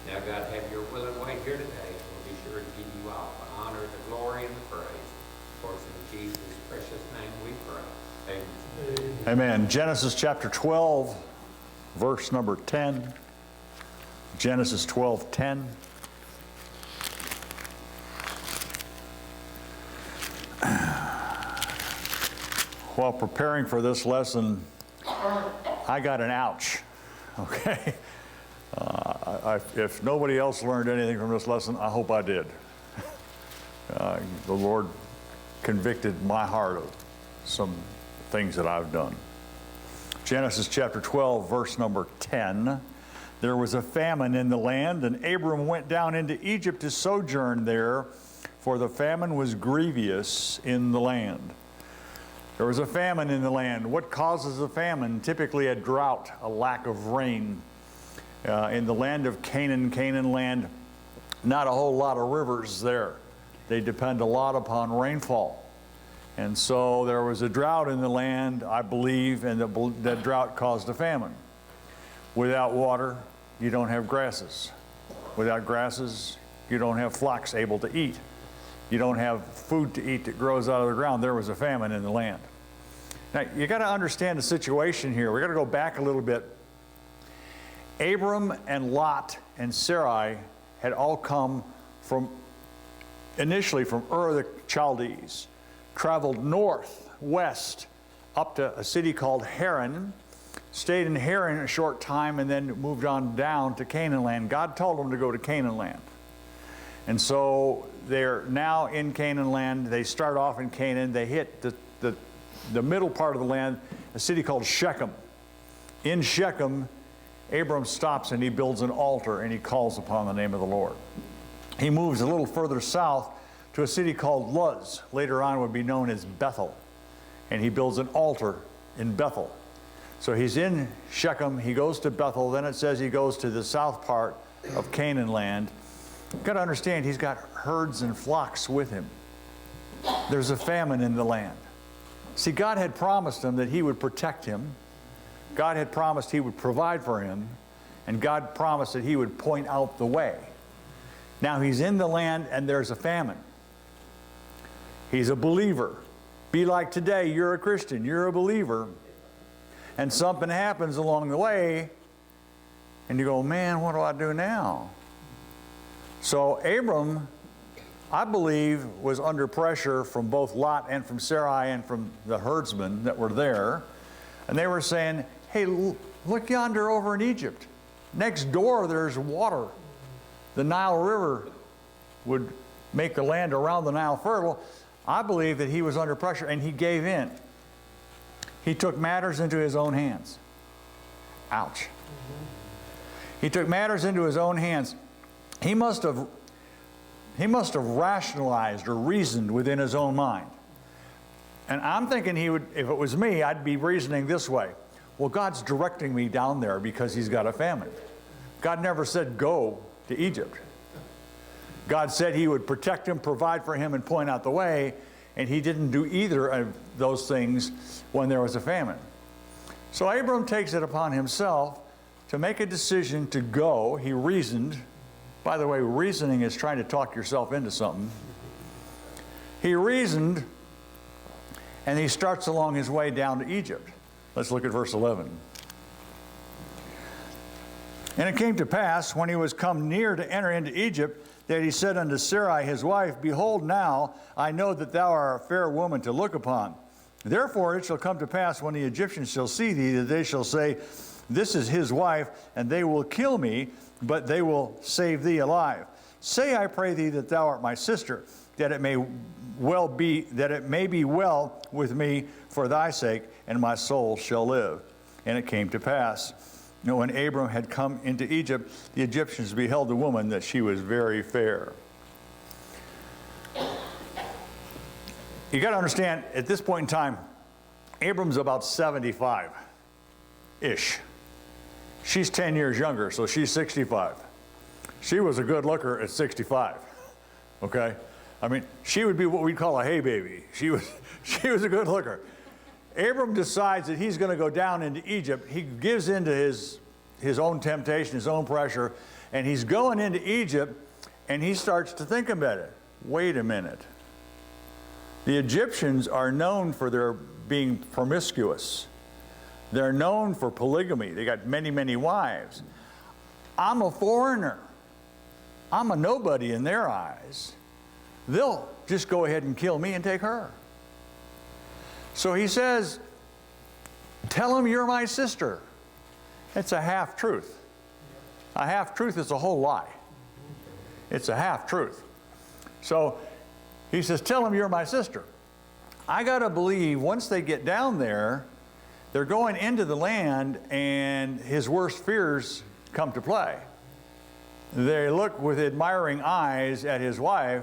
Now, God, have your will and way here today. We'll be sure to give you all the honor, the glory, and the praise. For it's in Jesus' precious name we pray. Amen. Amen. Genesis chapter 12, verse number 10. Genesis 12:10. While preparing for this lesson, I got an ouch. Okay? If nobody else learned anything from this lesson, I hope I did. The Lord convicted my heart of some things that I've done. Genesis chapter 12, verse number 10. There was a famine in the land, and Abram went down into Egypt to sojourn there, for the famine was grievous in the land. There was a famine in the land. What causes a famine? Typically a drought, a lack of rain. In the land of Canaan land, not a whole lot of rivers there. They depend a lot upon rainfall. And so there was a drought in the land, I believe, and that drought caused a famine. Without water, you don't have grasses. Without grasses, you don't have flocks able to eat. You don't have food to eat that grows out of the ground. There was a famine in the land. Now, you got to understand the situation here. We got to go back a little bit. Abram and Lot and Sarai had all come initially from Ur of the Chaldees, traveled northwest up to a city called Haran, stayed in Haran a short time, and then moved on down to Canaan land. God told them to go to Canaan land. And so they're now in Canaan land. They start off in Canaan. They hit the middle part of the land, a city called Shechem. In Shechem, Abram stops and he builds an altar and he calls upon the name of the Lord. He moves a little further south to a city called Luz, later on would be known as Bethel. And he builds an altar in Bethel. So he's in Shechem, he goes to Bethel, then it says he goes to the south part of Canaan land. You've got to understand, he's got herds and flocks with him. There's a famine in the land. See, God had promised him that he would protect him. God had promised he would provide for him. And God promised that he would point out the way. Now he's in the land and there's a famine. He's a believer. Be like today, you're a Christian, you're a believer. And something happens along the way and you go, man, what do I do now? So Abram, I believe, was under pressure from both Lot and from Sarai and from the herdsmen that were there. And they were saying, hey, look yonder over in Egypt. Next door there's water. The Nile River would make the land around the Nile fertile. I believe that he was under pressure and he gave in. He took matters into his own hands. Ouch. He took matters into his own hands. He must have rationalized or reasoned within his own mind. And I'm thinking he would, if it was me, I'd be reasoning this way. Well, God's directing me down there because he's got a famine. God never said go to Egypt. God said he would protect him, provide for him, and point out the way, and he didn't do either of those things when there was a famine. So Abram takes it upon himself to make a decision to go. He reasoned. By the way, reasoning is trying to talk yourself into something. He reasoned, and he starts along his way down to Egypt. Let's look at verse 11. And it came to pass, when he was come near to enter into Egypt, that he said unto Sarai his wife, behold, now I know that thou art a fair woman to look upon. Therefore it shall come to pass, when the Egyptians shall see thee, that they shall say, this is his wife, and they will kill me, but they will save thee alive. Say, I pray thee, that thou art my sister, that it may be well with me for thy sake, and my soul shall live. And it came to pass, when Abram had come into Egypt, the Egyptians beheld the woman, that she was very fair. You got to understand, at this point in time, Abram's about 75-ish. She's 10 years younger, so she's 65. She was a good looker at 65, okay? I mean, she would be what we'd call a hay baby. She was a good looker. Abram decides that he's going to go down into Egypt. He gives in to his own temptation, his own pressure, And he's going into Egypt, and he starts to think about it. Wait a minute. The Egyptians are known for their being promiscuous. They're known for polygamy. They got many, many wives. I'm a foreigner. I'm a nobody in their eyes. They'll just go ahead and kill me and take her. So he says, tell them you're my sister. It's a half-truth. A half-truth is a whole lie. It's a half-truth. So he says, tell them you're my sister. I got to believe once they get down there, they're going into the land and his worst fears come to play. They look with admiring eyes at his wife,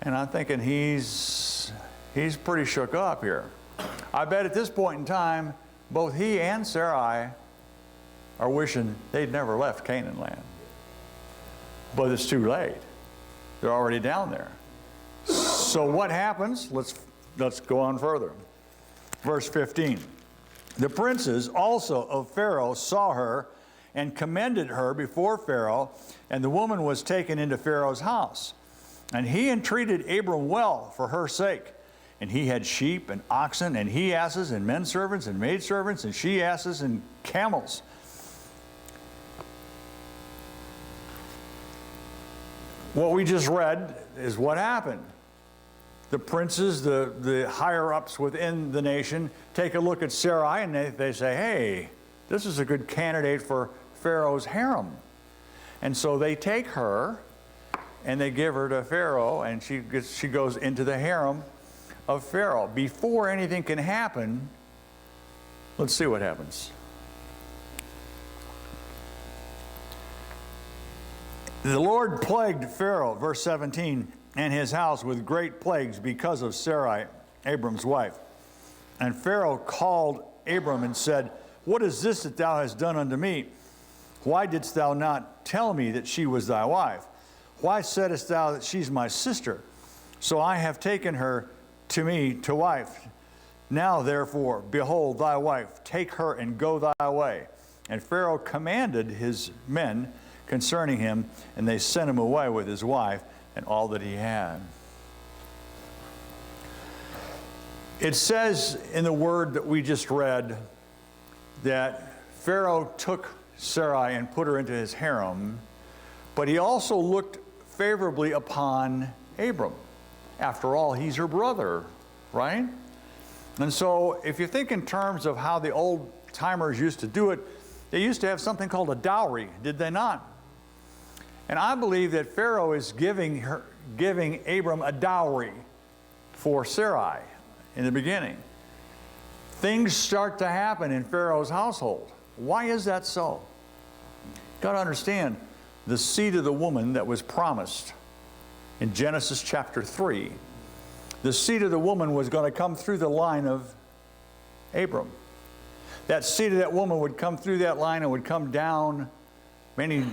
and I'm thinking he's pretty shook up here. I bet at this point in time, both he and Sarai are wishing they'd never left Canaan land. But it's too late. They're already down there. So what happens? Let's go on further. Verse 15. The princes also of Pharaoh saw her and commended her before Pharaoh, and the woman was taken into Pharaoh's house. And he entreated Abram well for her sake. And he had sheep and oxen and he-asses and men servants and maidservants and she-asses and camels. What we just read is what happened. The princes, the higher-ups within the nation, take a look at Sarai and they say, hey, this is a good candidate for Pharaoh's harem. And so they take her and they give her to Pharaoh, and she goes into the harem of Pharaoh. Before anything can happen, let's see what happens. The Lord plagued Pharaoh, verse 17, and his house with great plagues because of Sarai, Abram's wife. And Pharaoh called Abram and said, what is this that thou hast done unto me? Why didst thou not tell me that she was thy wife? Why saidst thou that she's my sister? So I have taken her to me to wife. Now therefore, behold thy wife, take her and go thy way. And Pharaoh commanded his men concerning him, and they sent him away with his wife and all that he had. It says in the word that we just read that Pharaoh took Sarai and put her into his harem, but he also looked favorably upon Abram. After all, he's her brother, right? And so if you think in terms of how the old timers used to do it, they used to have something called a dowry, did they not? And I believe that Pharaoh is giving Abram a dowry for Sarai in the beginning. Things start to happen in Pharaoh's household. Why is that so? You've got to understand, the seed of the woman that was promised in Genesis chapter 3, the seed of the woman was going to come through the line of Abram. That seed of that woman would come through that line and would come down many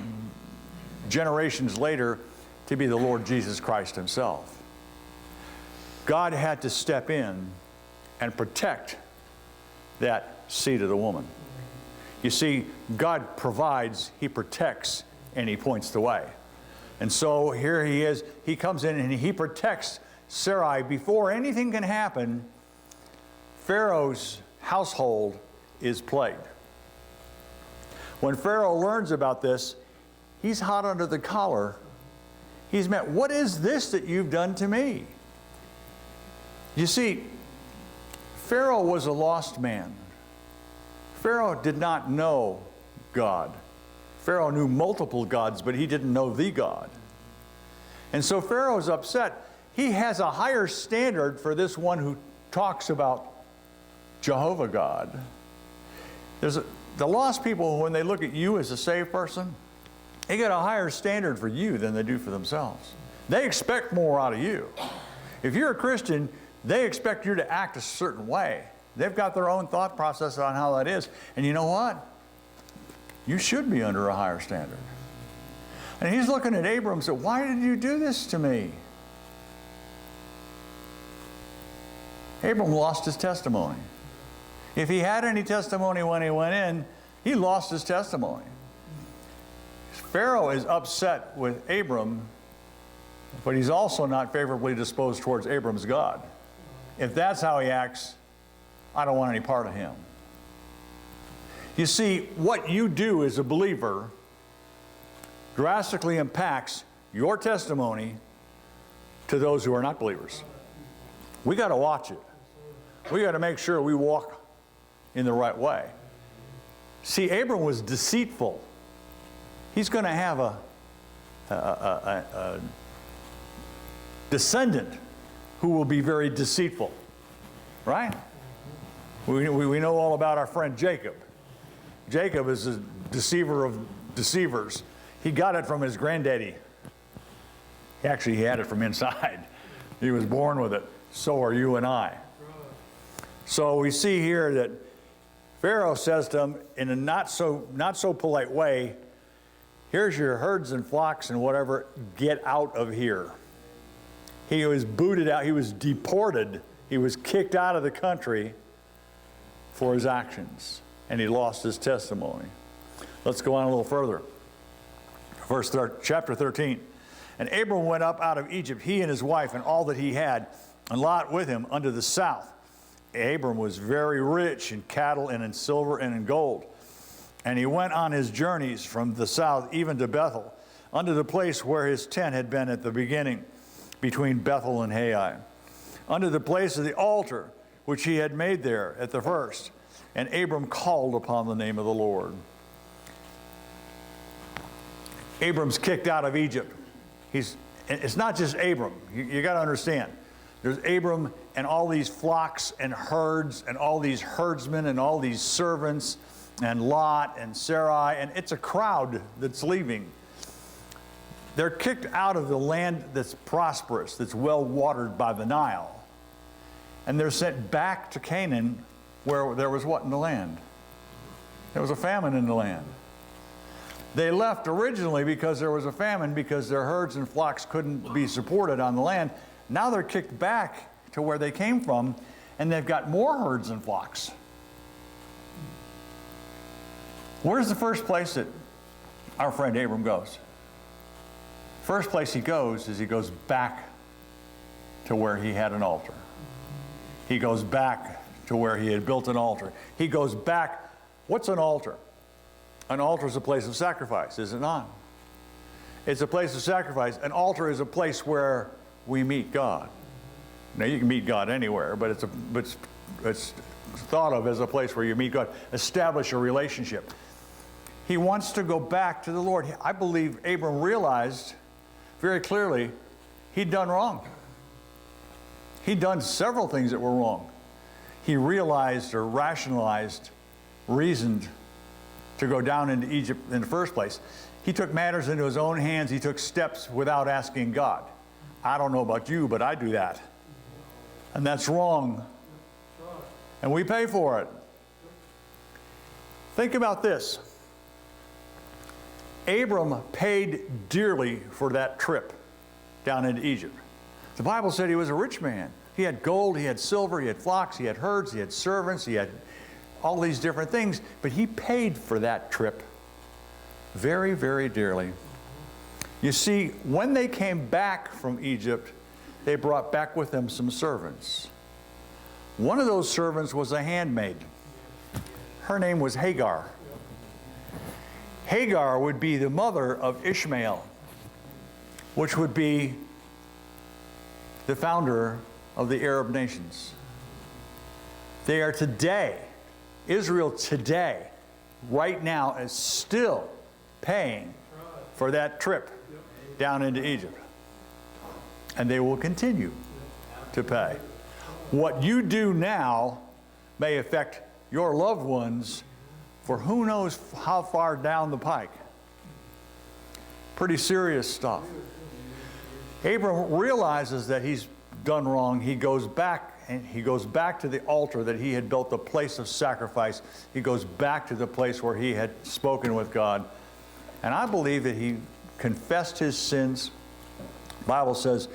generations later to be the Lord Jesus Christ himself. God had to step in and protect that seed of the woman. You see, God provides, he protects, and he points the way. And so here he is, he comes in and he protects Sarai. Before anything can happen, Pharaoh's household is plagued. When Pharaoh learns about this, he's hot under the collar. He's met, what is this that you've done to me? You see, Pharaoh was a lost man. Pharaoh did not know God. Pharaoh knew multiple gods, but he didn't know the God. And so Pharaoh's upset. He has a higher standard for this one who talks about Jehovah God. The lost people, when they look at you as a saved person, they get a higher standard for you than they do for themselves. They expect more out of you. If you're a Christian, they expect you to act a certain way. They've got their own thought process on how that is. And you know what? You should be under a higher standard. And he's looking at Abram and said, why did you do this to me? Abram lost his testimony. If he had any testimony when he went in, he lost his testimony. Pharaoh is upset with Abram, but he's also not favorably disposed towards Abram's God. If that's how he acts, I don't want any part of him. You see, what you do as a believer drastically impacts your testimony to those who are not believers. We got to watch it. We got to make sure we walk in the right way. See, Abram was deceitful. He's going to have a descendant who will be very deceitful, right? We know all about our friend Jacob. Jacob is a deceiver of deceivers. He got it from his granddaddy. Actually, he had it from inside. He was born with it. So are you and I. So we see here that Pharaoh says to him in a not so polite way, here's your herds and flocks and whatever, get out of here. He was booted out. He was deported. He was kicked out of the country for his actions. And he lost his testimony. Let's go on a little further. Chapter 13. And Abram went up out of Egypt, he and his wife and all that he had, and Lot with him unto the south. Abram was very rich in cattle and in silver and in gold. And he went on his journeys from the south even to Bethel, unto the place where his tent had been at the beginning, between Bethel and Hai, unto the place of the altar which he had made there at the first. And Abram called upon the name of the Lord. Abram's kicked out of Egypt. It's not just Abram. You got to understand. There's Abram and all these flocks and herds and all these herdsmen and all these servants and Lot and Sarai, and it's a crowd that's leaving. They're kicked out of the land that's prosperous, that's well watered by the Nile. And they're sent back to Canaan, where there was what in the land? There was a famine in the land. They left originally because there was a famine, because their herds and flocks couldn't be supported on the land. Now they're kicked back to where they came from, and they've got more herds and flocks. Where's the first place that our friend Abram goes? First place he goes is he goes back to where he had an altar. He goes back to where he had built an altar. He goes back. What's an altar? An altar is a place of sacrifice, is it not? It's a place of sacrifice. An altar is a place where we meet God. Now, you can meet God anywhere, but it's thought of as a place where you meet God. Establish a relationship. He wants to go back to the Lord. I believe Abram realized very clearly he'd done wrong. He'd done several things that were wrong. He realized or rationalized, reasoned to go down into Egypt in the first place. He took matters into his own hands. He took steps without asking God. I don't know about you, but I do that. And that's wrong. And we pay for it. Think about this. Abram paid dearly for that trip down into Egypt. The Bible said he was a rich man. He had gold, he had silver, he had flocks, he had herds, he had servants, he had all these different things, but he paid for that trip very, very dearly. You see, when they came back from Egypt, they brought back with them some servants. One of those servants was a handmaid. Her name was Hagar. Hagar would be the mother of Ishmael, which would be the founder of the Arab nations. They are today, Israel today, right now, is still paying for that trip down into Egypt. And they will continue to pay. What you do now may affect your loved ones for who knows how far down the pike. Pretty serious stuff. Abram realizes that he's done wrong. He goes back, and he goes back to the altar that he had built, the place of sacrifice. He goes back to the place where he had spoken with God. And I believe that he confessed his sins. The Bible says,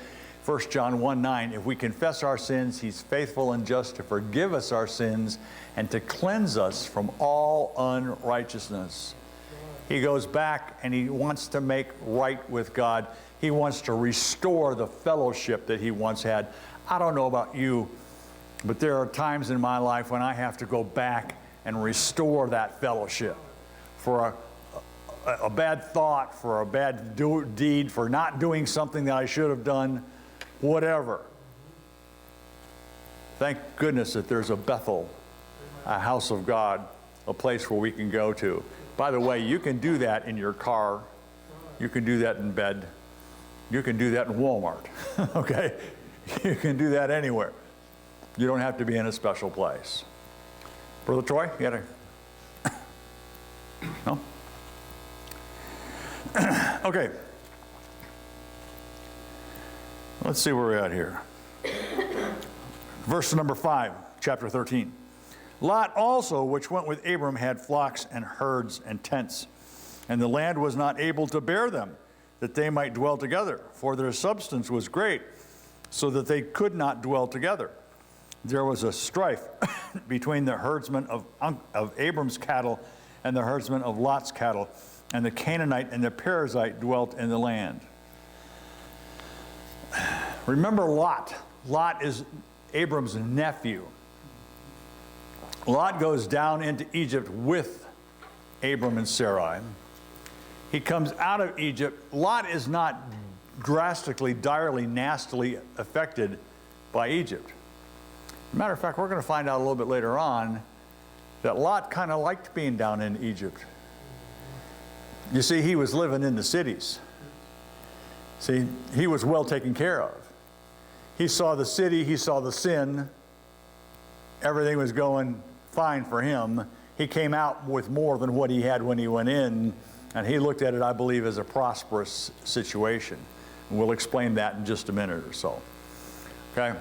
1 John 1:9, if we confess our sins, he's faithful and just to forgive us our sins and to cleanse us from all unrighteousness. He goes back and he wants to make right with God. He wants to restore the fellowship that he once had. I don't know about you, but there are times in my life when I have to go back and restore that fellowship for a bad thought, for a bad deed, for not doing something that I should have done, whatever. Thank goodness that there's a Bethel, a house of God, a place where we can go to. By the way, you can do that in your car. You can do that in bed. You can do that in Walmart, okay? You can do that anywhere. You don't have to be in a special place. Brother Troy, you got a... No? Okay. Let's see where we're at here. Verse number 5, chapter 13. Lot also, which went with Abram, had flocks and herds and tents, and the land was not able to bear them, that they might dwell together, for their substance was great, so that they could not dwell together. There was a strife between the herdsmen of Abram's cattle and the herdsmen of Lot's cattle, and the Canaanite and the Perizzite dwelt in the land. Remember Lot. Lot is Abram's nephew. Lot goes down into Egypt with Abram and Sarai. He comes out of Egypt. Lot is not drastically, direly, nastily affected by Egypt. Matter of fact, we're going to find out a little bit later on that Lot kind of liked being down in Egypt. You see, he was living in the cities. See, he was well taken care of. He saw the city, he saw the sin. Everything was going fine for him. He came out with more than what he had when he went in, and he looked at it, I believe, as a prosperous situation. And we'll explain that in just a minute or so. Okay?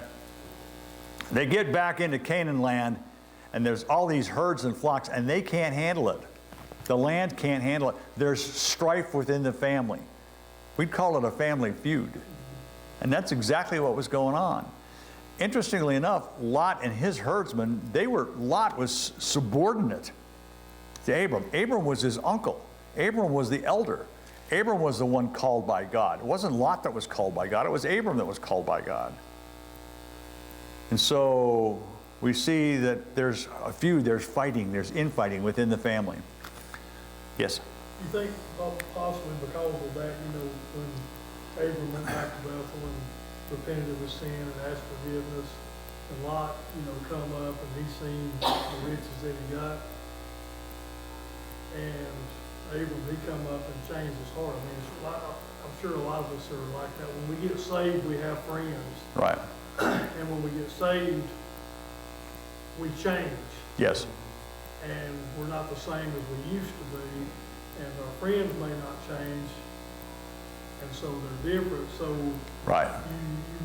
They get back into Canaan land, and there's all these herds and flocks, and they can't handle it. The land can't handle it. There's strife within the family. We'd call it a family feud. And that's exactly what was going on. Interestingly enough, Lot and his herdsmen, Lot was subordinate to Abram. Abram was his uncle. Abram was the elder. Abram was the one called by God. It wasn't Lot that was called by God. It was Abram that was called by God. And so we see that there's a feud, there's fighting, there's infighting within the family. Yes? You think possibly because of that, when Abram went back to Bethel and repented of his sin and asked forgiveness, and Lot, come up and he's seen the riches that he got, and Abram, he come up and changed his heart. I mean, I'm sure a lot of us are like that. When we get saved, we have friends. Right. And when we get saved, we change. Yes. And we're not the same as we used to be, and our friends may not change, and so they're different. So right.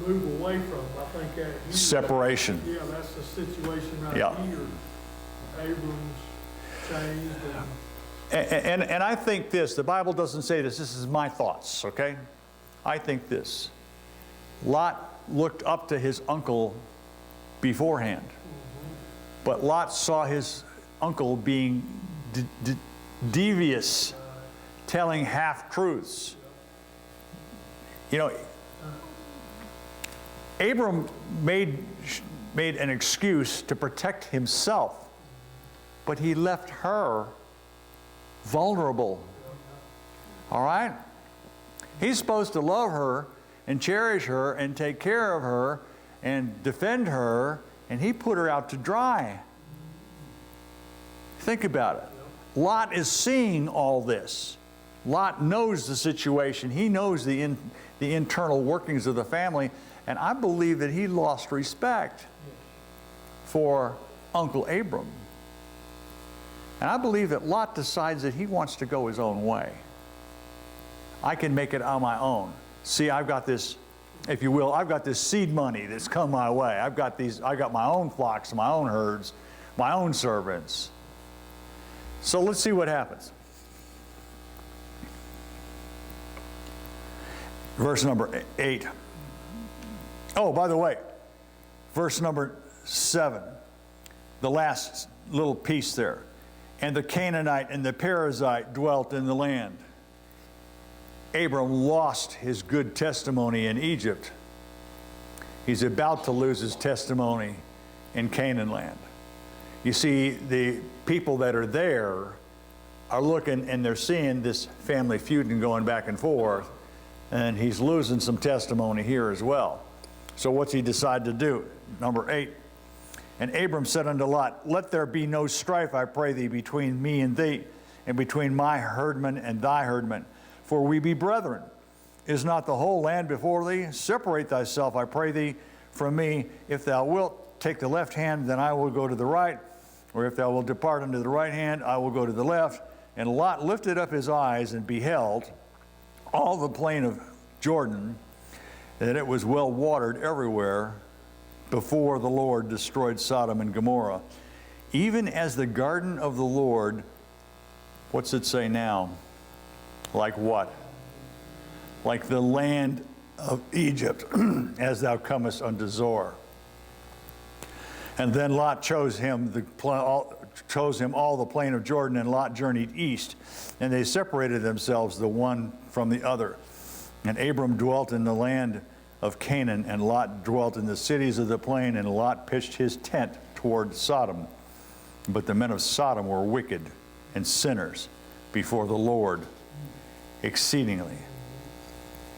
You move away from them. I think that separation. Yeah, that's the situation right here. Abram's changed. And I think this, the Bible doesn't say this, this is my thoughts, okay? I think this. Lot looked up to his uncle beforehand, but Lot saw his uncle being devious, telling half-truths. Abram made an excuse to protect himself, but he left her vulnerable. All right? He's supposed to love her and cherish her and take care of her and defend her, and he put her out to dry. Think about it. Lot is seeing all this. Lot knows the situation. He knows the internal workings of the family, and I believe that he lost respect for Uncle Abram. And I believe that Lot decides that he wants to go his own way. I can make it on my own. See, I've got this, if you will, I've got this seed money that's come my way. I've got my own flocks, my own herds, my own servants. So let's see what happens. Verse number 8. Oh, by the way, verse number 7, the last little piece there. and the Canaanite and the Perizzite dwelt in the land. Abram lost his good testimony in Egypt. He's about to lose his testimony in Canaan land. You see, the people that are there are looking and they're seeing this family feud and going back and forth, and he's losing some testimony here as well. So what's he decide to do? Number 8. And Abram said unto Lot, let there be no strife, I pray thee, between me and thee, and between my herdmen and thy herdmen, for we be brethren. Is not the whole land before thee? Separate thyself, I pray thee, from me. If thou wilt take the left hand, then I will go to the right, or if thou wilt depart unto the right hand, I will go to the left. And Lot lifted up his eyes and beheld all the plain of Jordan, that it was well watered everywhere, before the Lord destroyed Sodom and Gomorrah. Even as the garden of the Lord, what's it say now? Like what? Like the land of Egypt, as thou comest unto Zoar. And then Lot chose him all the plain of Jordan, and Lot journeyed east, and they separated themselves the one from the other. And Abram dwelt in the land of Canaan, and Lot dwelt in the cities of the plain, and Lot pitched his tent toward Sodom. But the men of Sodom were wicked and sinners before the Lord exceedingly.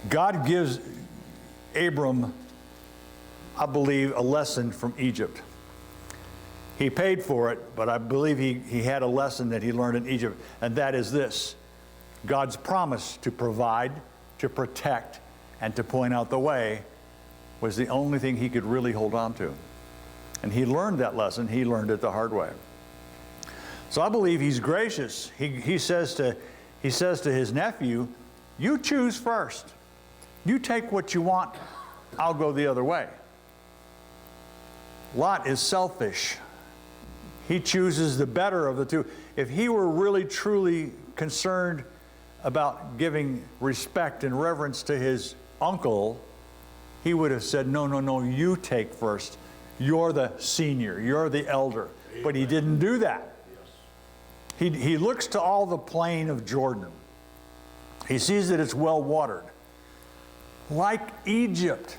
God gives Abram, I believe, a lesson from Egypt. He paid for it, but I believe he had a lesson that he learned in Egypt, and that is this: God's promise to provide, to protect, and to point out the way was the only thing he could really hold on to. And he learned that lesson. He learned it the hard way. So I believe he's gracious. He says to his nephew, you choose first. You take what you want. I'll go the other way. Lot is selfish. He chooses the better of the two. If he were really truly concerned about giving respect and reverence to his uncle, he would have said, no, you take first. You're the senior, you're the elder. Amen. But he didn't do that. Yes. He looks to all the plain of Jordan. He sees that it's well watered. Like Egypt.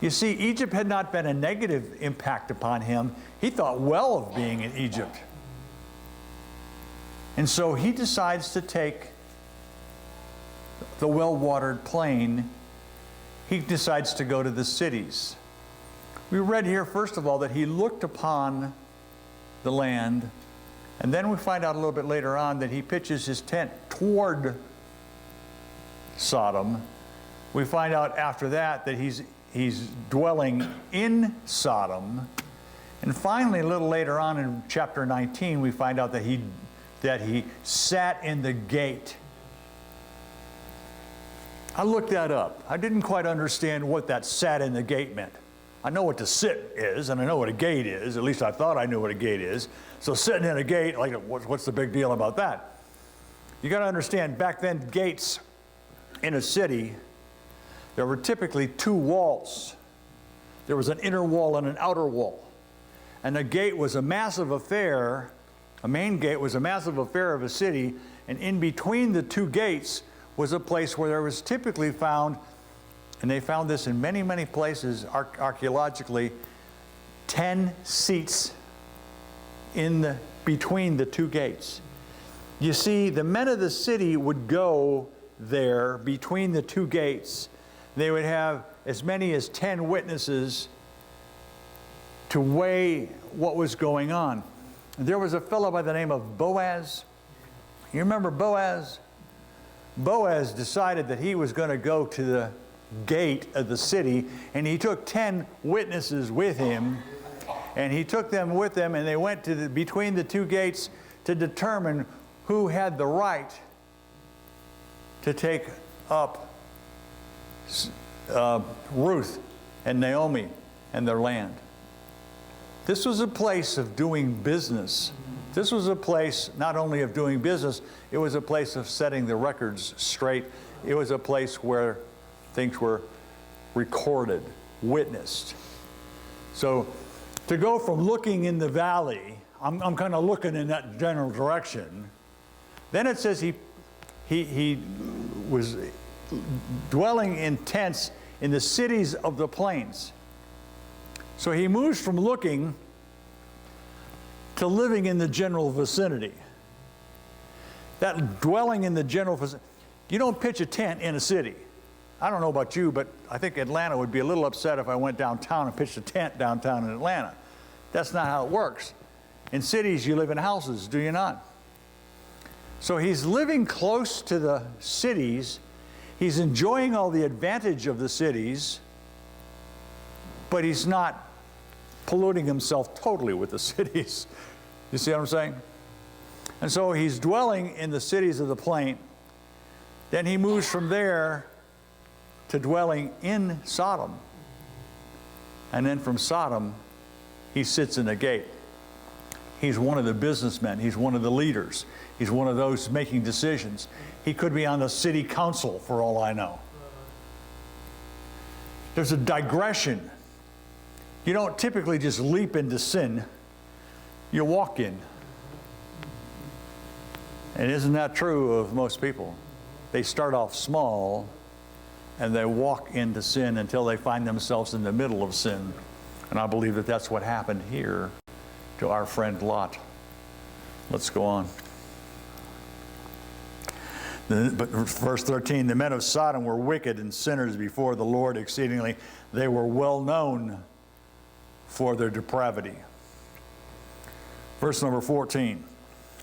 You see, Egypt had not been a negative impact upon him. He thought well of being in Egypt. And so he decides to take the well-watered plain. He decides to go to the cities. We read here, first of all, that he looked upon the land, and then we find out a little bit later on that he pitches his tent toward Sodom. We find out after that that he's dwelling in Sodom. And finally, a little later on in chapter 19, we find out that he sat in the gate. I looked that up. I didn't quite understand what that sat in the gate meant. I know what to sit is, and I know what a gate is. At least I thought I knew what a gate is. So sitting in a gate, like, what's the big deal about that? You got to understand, back then, gates in a city, there were typically two walls. There was an inner wall and an outer wall. And a gate was a massive affair. A main gate was a massive affair of a city, and in between the two gates was a place where there was typically found, and they found this in many, many places archaeologically, 10 seats between the two gates. You see, the men of the city would go there between the two gates. They would have as many as 10 witnesses to weigh what was going on. There was a fellow by the name of Boaz. You remember Boaz? Boaz decided that he was going to go to the gate of the city, and he took 10 witnesses with him, and he took them with them, and they went to between the two gates to determine who had the right to take up Ruth and Naomi and their land. This was a place of doing business. This was a place not only of doing business, it was a place of setting the records straight. It was a place where things were recorded, witnessed. So to go from looking in the valley I'm kind of looking in that general direction. Then it says he was dwelling in tents in the cities of the plains. So he moves from looking to living in the general vicinity. That dwelling in the general vicinity, you don't pitch a tent in a city. I don't know about you, but I think Atlanta would be a little upset if I went downtown and pitched a tent downtown in Atlanta. That's not how it works. In cities, you live in houses, do you not? So he's living close to the cities. He's enjoying all the advantage of the cities, but he's not polluting himself totally with the cities. You see what I'm saying? And so he's dwelling in the cities of the plain. Then he moves from there to dwelling in Sodom. And then from Sodom, he sits in the gate. He's one of the businessmen. He's one of the leaders. He's one of those making decisions. He could be on the city council for all I know. There's a digression. You don't typically just leap into sin. You walk in. And isn't that true of most people? They start off small and they walk into sin until they find themselves in the middle of sin. And I believe that that's what happened here to our friend Lot. Let's go on. But verse 13, the men of Sodom were wicked and sinners before the Lord exceedingly. They were well known for their depravity. Verse number 14,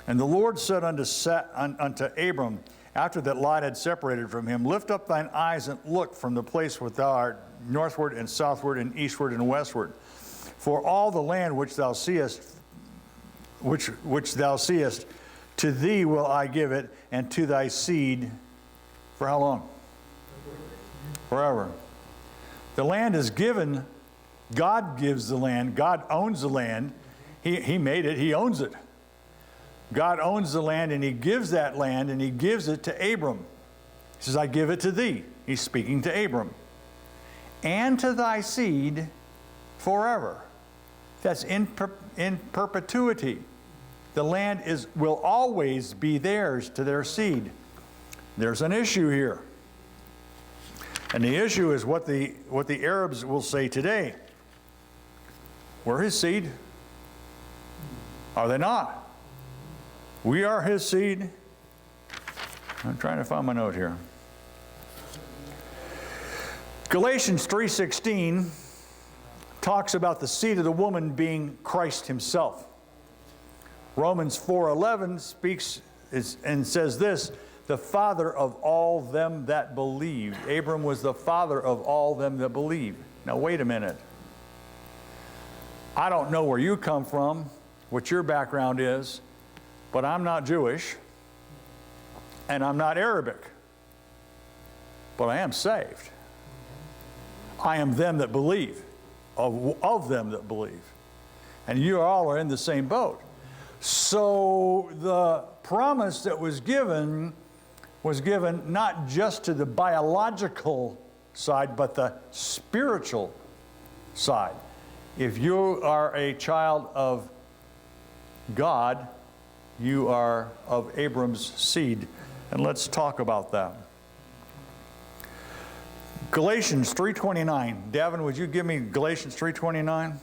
and the Lord said unto Abram, after that Lot had separated from him, lift up thine eyes and look from the place where thou art, northward and southward and eastward and westward. For all the land which thou seest, which thou seest, to thee will I give it, and to thy seed, for how long? Forever. The land is given. God gives the land. God owns the land. He made it. He owns it. God owns the land, and he gives that land, and he gives it to Abram. He says, I give it to thee. He's speaking to Abram. And to thy seed forever. That's in perpetuity. The land will always be theirs to their seed. There's an issue here. And the issue is what the Arabs will say today. We're his seed. Are they not? We are his seed. I'm trying to find my note here. Galatians 3:16 talks about the seed of the woman being Christ himself. Romans 4:11 speaks and says this, the father of all them that believe. Abram was the father of all them that believe. Now wait a minute. I don't know where you come from, what your background is, but I'm not Jewish and I'm not Arabic, but I am saved. I am them that believe, of them that believe. And you all are in the same boat. So the promise that was given not just to the biological side, but the spiritual side. If you are a child of God, you are of Abram's seed. And let's talk about that. Galatians 3:29. Davin, would you give me Galatians 3:29?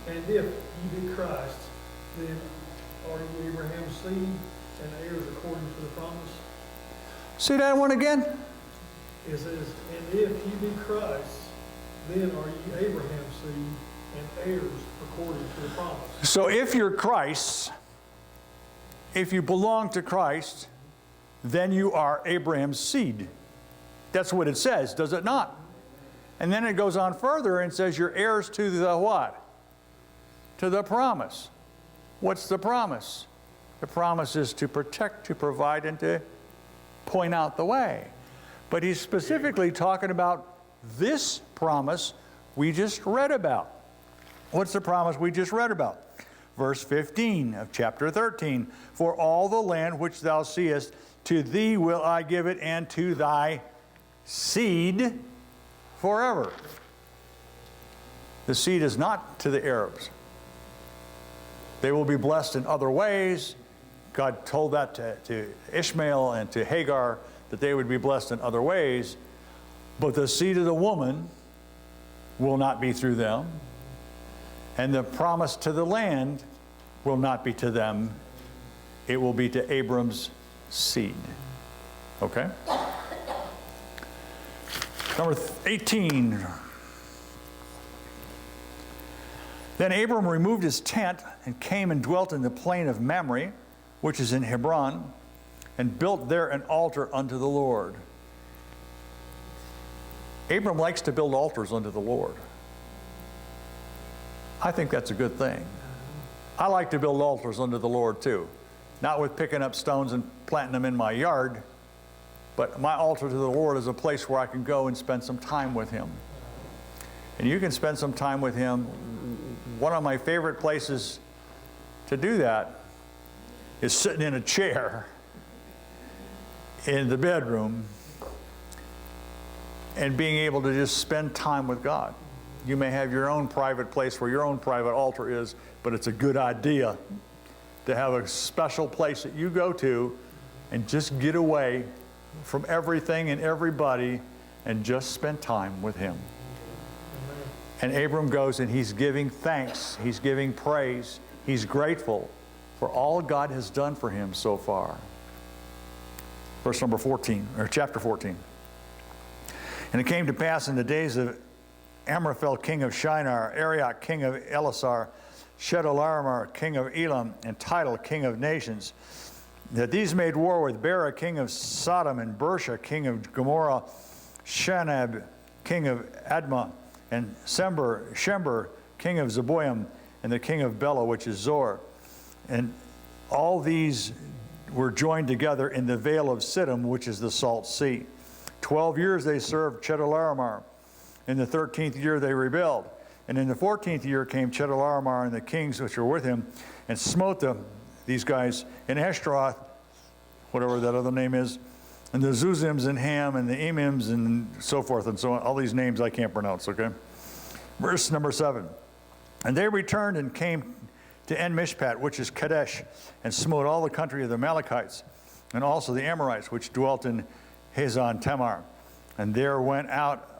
And if ye be Christ, then are ye Abraham's seed and heirs according to the promise? Say that one again. It says, and if ye be Christ, then are ye Abraham's seed and heirs according to the promise. So if you're Christ, if you belong to Christ, then you are Abraham's seed. That's what it says, does it not? And then it goes on further and says you're heirs to the what? To the promise. What's the promise? The promise is to protect, to provide, and to point out the way. But he's specifically talking about this promise we just read about. What's the promise we just read about? verse 15 of chapter 13. For all the land which thou seest, to thee will I give it, and to thy seed forever. The seed is not to the Arabs. They will be blessed in other ways. God told that to Ishmael and to Hagar, that they would be blessed in other ways. But the seed of the woman will not be through them. And the promise to the land will not be to them. It will be to Abram's seed. Okay? Number 18. Then Abram removed his tent and came and dwelt in the plain of Mamre, which is in Hebron, and built there an altar unto the Lord. Abram likes to build altars unto the Lord. I think that's a good thing. I like to build altars unto the Lord too. Not with picking up stones and planting them in my yard, but my altar to the Lord is a place where I can go and spend some time with Him. And you can spend some time with Him. One of my favorite places to do that is sitting in a chair in the bedroom and being able to just spend time with God. You may have your own private place where your own private altar is, but it's a good idea to have a special place that you go to and just get away from everything and everybody and just spend time with Him. And Abram goes and he's giving thanks, he's giving praise, he's grateful for all God has done for him so far. Verse number 14, or chapter 14. And it came to pass in the days of Amraphel, king of Shinar, Arioch, king of Elasar, Chedorlaomer, king of Elam, and Tidal, king of nations, that these made war with Bera, king of Sodom, and Bersha, king of Gomorrah, Shanab, king of Admah, and Shember, king of Zeboim, and the king of Bela, which is Zor. And all these were joined together in the vale of Siddim, which is the Salt Sea. 12 years they served Chedorlaomer. In the 13th year they rebelled. And in the 14th year came Chedorlaomer and the kings which were with him, and smote these guys in Ashtaroth, whatever that other name is, and the Zuzims and Ham and the Emims and so forth and so on. All these names I can't pronounce, okay? Verse number 7. And they returned and came to En-Mishpat, which is Kadesh, and smote all the country of the Amalekites, and also the Amorites, which dwelt in Hazon Tamar. And there went out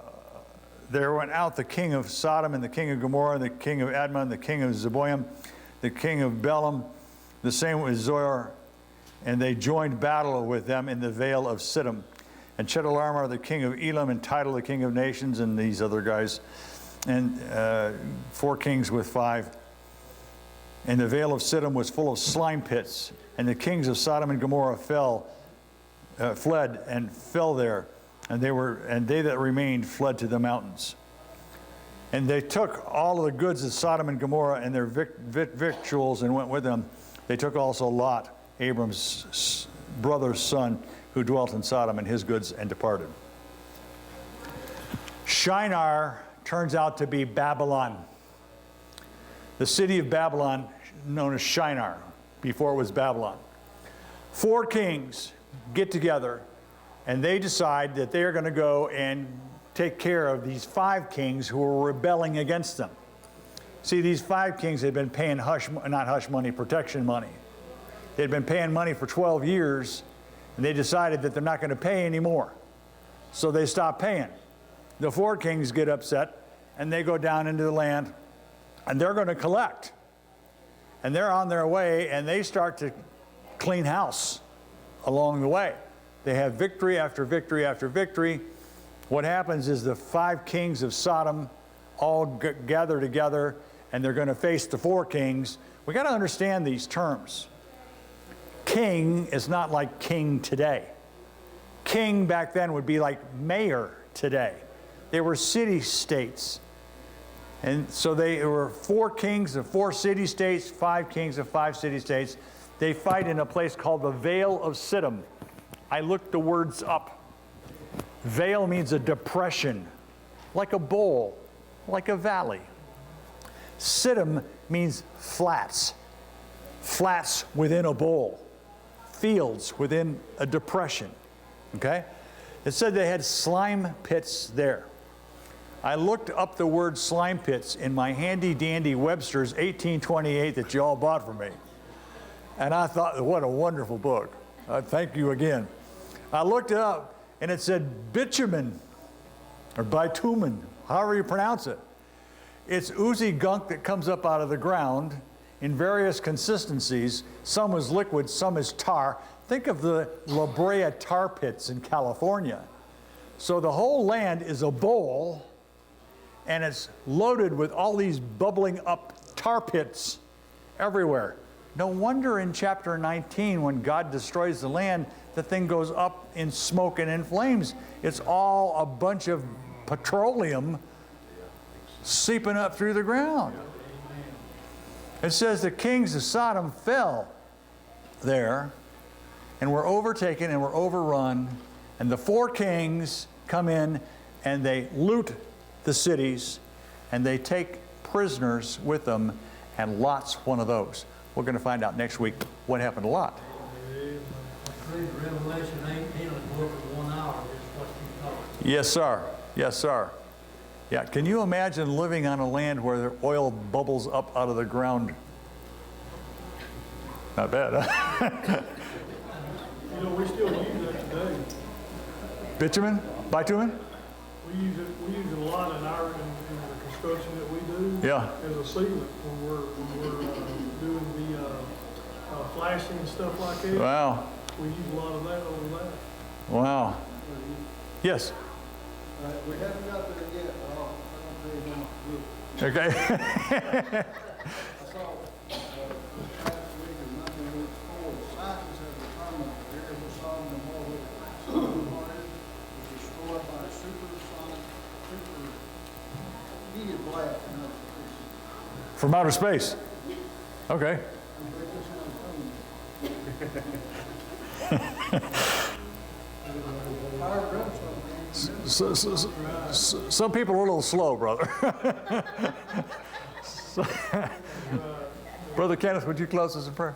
the king of Sodom, and the king of Gomorrah, and the king of Admah, and the king of Zeboim, the king of Belam, the same with Zoar, and they joined battle with them in the vale of Siddim. And Chedorlaomer, the king of Elam, and Tidal, the king of nations, and these other guys, and 4 kings with 5. And the vale of Siddim was full of slime pits, and the kings of Sodom and Gomorrah fled and fell there, and they that remained fled to the mountains. And they took all of the goods of Sodom and Gomorrah and their victuals and went with them. They took also Lot, Abram's brother's son, who dwelt in Sodom, and his goods, and departed. Shinar turns out to be Babylon. The city of Babylon, known as Shinar, before it was Babylon. 4 kings get together, and they decide that they are going to go and take care of these 5 kings who were rebelling against them. See, these 5 kings had been paying protection money. They'd been paying money for 12 years, and they decided that they're not going to pay anymore. So they stopped paying. The 4 kings get upset, and they go down into the land, and they're going to collect. And they're on their way, and they start to clean house along the way. They have victory after victory after victory. What happens is the 5 kings of Sodom all gather together, and they're going to face the 4 kings. We got to understand these terms. King is not like king today. King back then would be like mayor today. They were city-states. And so they were 4 kings of 4 city-states, 5 kings of 5 city-states. They fight in a place called the Vale of Siddim. I looked the words up. Vale means a depression, like a bowl, like a valley. Siddim means flats, flats within a bowl, fields within a depression, okay? It said they had slime pits there. I looked up the word slime pits in my handy dandy Webster's 1828 that you all bought for me. And I thought, what a wonderful book. Thank you again. I looked it up and it said bitumen or bitumen, however you pronounce it. It's oozy gunk that comes up out of the ground in various consistencies. Some is liquid, some is tar. Think of the La Brea tar pits in California. So the whole land is a bowl, and it's loaded with all these bubbling up tar pits everywhere. No wonder in chapter 19, when God destroys the land, the thing goes up in smoke and in flames. It's all a bunch of petroleum seeping up through the ground. It says the kings of Sodom fell there and were overtaken and were overrun, and the 4 kings come in and they loot the cities and they take prisoners with them, and Lot's one of those. We're going to find out next week what happened to Lot. Read Revelation 18 in the book of 1 hour, is what you taught. Yes, sir. Yes, sir. Yeah, can you imagine living on a land where the oil bubbles up out of the ground? Not bad, huh? You know, we still use that today. Bitumen? Bitumen? We use it a lot in the construction that we do. Yeah. As a sealant when we're doing the flashing and stuff like that. Wow. We use a lot of that over that. Wow. Yes. We haven't got there yet, but I'll tell you when I look. Okay. I saw, last week and Monday week before, the scientists have determined that the area of Sodom and Gomorrah was destroyed by a supersonic, super heated blast in outer space. From outer space. Okay. I bet this one's coming. Fire brimstone, man. Some people are a little slow, brother. Brother Kenneth, would you close us in prayer?